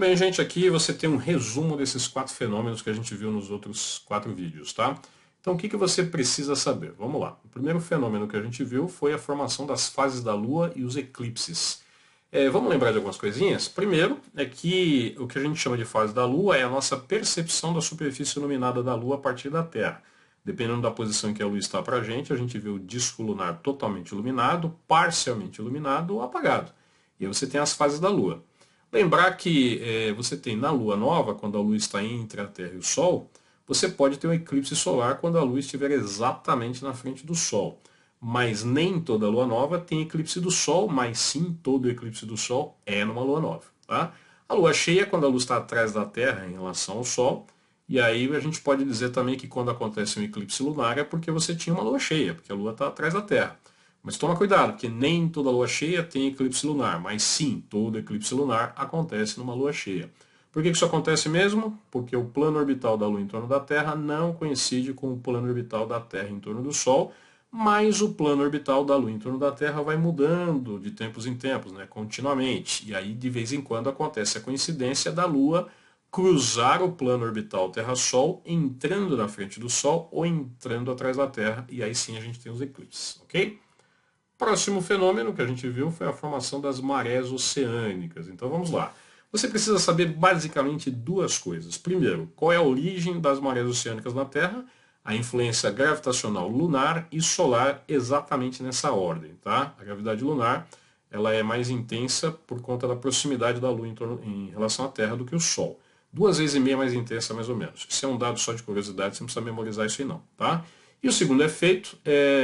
bem, gente, aqui você tem um resumo desses 4 fenômenos que a gente viu nos outros 4 vídeos, tá? Então o que você precisa saber? Vamos lá. O primeiro fenômeno que a gente viu foi a formação das fases da Lua e os eclipses. Vamos lembrar de algumas coisinhas? Primeiro é que o que a gente chama de fase da Lua é a nossa percepção da superfície iluminada da Lua a partir da Terra. Dependendo da posição em que a Lua está para a gente vê o disco lunar totalmente iluminado, parcialmente iluminado ou apagado. E aí você tem as fases da Lua. Lembrar que você tem na Lua nova, quando a Lua está entre a Terra e o Sol, você pode ter um eclipse solar quando a Lua estiver exatamente na frente do Sol. Mas nem toda Lua nova tem eclipse do Sol, mas sim todo eclipse do Sol é numa Lua nova. Tá? A Lua cheia é quando a Lua está atrás da Terra em relação ao Sol, e aí a gente pode dizer também que quando acontece um eclipse lunar é porque você tinha uma Lua cheia, porque a Lua está atrás da Terra. Mas toma cuidado, porque nem toda lua cheia tem eclipse lunar, mas sim, todo eclipse lunar acontece numa lua cheia. Por que isso acontece mesmo? Porque o plano orbital da Lua em torno da Terra não coincide com o plano orbital da Terra em torno do Sol, mas o plano orbital da Lua em torno da Terra vai mudando de tempos em tempos, né, continuamente. E aí, de vez em quando, acontece a coincidência da Lua cruzar o plano orbital Terra-Sol, entrando na frente do Sol ou entrando atrás da Terra, e aí sim a gente tem os eclipses, ok? Próximo fenômeno que a gente viu foi a formação das marés oceânicas. Então vamos lá. Você precisa saber basicamente 2 coisas. Primeiro, qual é a origem das marés oceânicas na Terra, a influência gravitacional lunar e solar exatamente nessa ordem. Tá? A gravidade lunar ela é mais intensa por conta da proximidade da Lua em relação à Terra do que o Sol. 2,5 vezes mais intensa, mais ou menos. Isso é um dado só de curiosidade, você não precisa memorizar isso aí não. Tá? E o segundo efeito,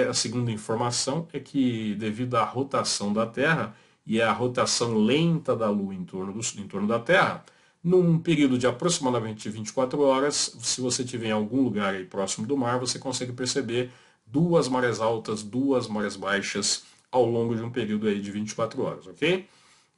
a segunda informação, é que devido à rotação da Terra e à rotação lenta da Lua em torno da Terra, num período de aproximadamente 24 horas, se você estiver em algum lugar aí próximo do mar, você consegue perceber 2 marés altas, 2 marés baixas ao longo de um período aí de 24 horas, ok?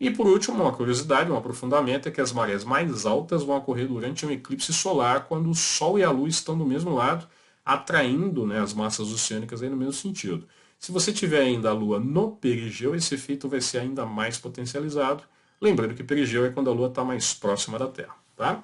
E por último, uma curiosidade, um aprofundamento, é que as marés mais altas vão ocorrer durante um eclipse solar, quando o Sol e a Lua estão do mesmo lado, atraindo, né, as massas oceânicas aí no mesmo sentido. Se você tiver ainda a Lua no perigeu, esse efeito vai ser ainda mais potencializado. Lembrando que perigeu é quando a Lua está mais próxima da Terra. Tá?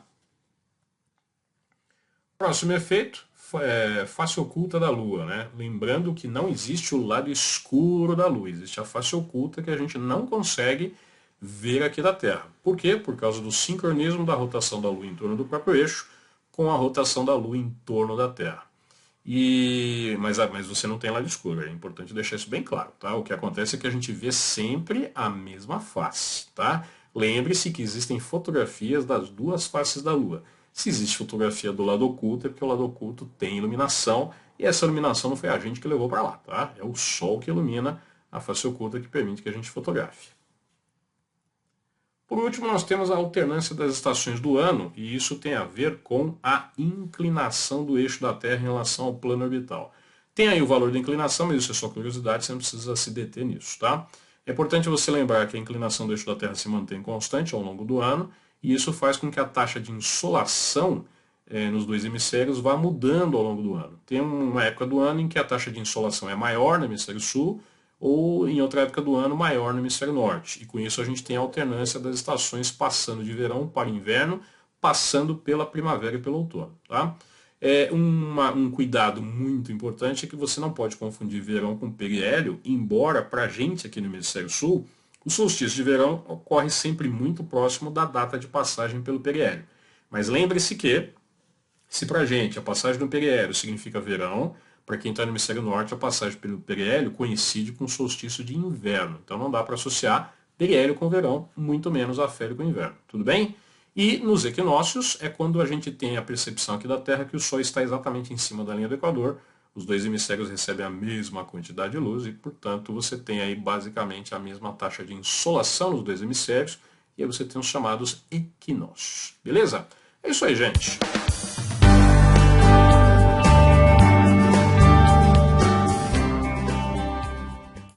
Próximo efeito é face oculta da Lua. Né? Lembrando que não existe o lado escuro da Lua, existe a face oculta que a gente não consegue ver aqui da Terra. Por quê? Por causa do sincronismo da rotação da Lua em torno do próprio eixo com a rotação da Lua em torno da Terra. Mas você não tem lado escuro, é importante deixar isso bem claro. Tá? O que acontece é que a gente vê sempre a mesma face. Tá? Lembre-se que existem fotografias das 2 faces da Lua. Se existe fotografia do lado oculto, é porque o lado oculto tem iluminação, e essa iluminação não foi a gente que levou para lá. Tá? É o Sol que ilumina a face oculta que permite que a gente fotografe. Por último, nós temos a alternância das estações do ano, e isso tem a ver com a inclinação do eixo da Terra em relação ao plano orbital. Tem aí o valor da inclinação, mas isso é só curiosidade, você não precisa se deter nisso. Tá? É importante você lembrar que a inclinação do eixo da Terra se mantém constante ao longo do ano, e isso faz com que a taxa de insolação nos 2 hemisférios vá mudando ao longo do ano. Tem uma época do ano em que a taxa de insolação é maior no hemisfério sul, ou em outra época do ano maior no hemisfério norte. E com isso a gente tem a alternância das estações passando de verão para inverno, passando pela primavera e pelo outono. Tá? Um cuidado muito importante é que você não pode confundir verão com periélio, embora para a gente aqui no hemisfério sul, o solstício de verão ocorre sempre muito próximo da data de passagem pelo periélio. Mas lembre-se que, se para a gente a passagem do periélio significa verão, para quem está no hemisfério norte, a passagem pelo periélio coincide com o solstício de inverno. Então não dá para associar periélio com verão, muito menos afélio com inverno. Tudo bem? E nos equinócios é quando a gente tem a percepção aqui da Terra que o Sol está exatamente em cima da linha do Equador. Os 2 hemisférios recebem a mesma quantidade de luz e, portanto, você tem aí basicamente a mesma taxa de insolação nos 2 hemisférios. E aí você tem os chamados equinócios. Beleza? É isso aí, gente.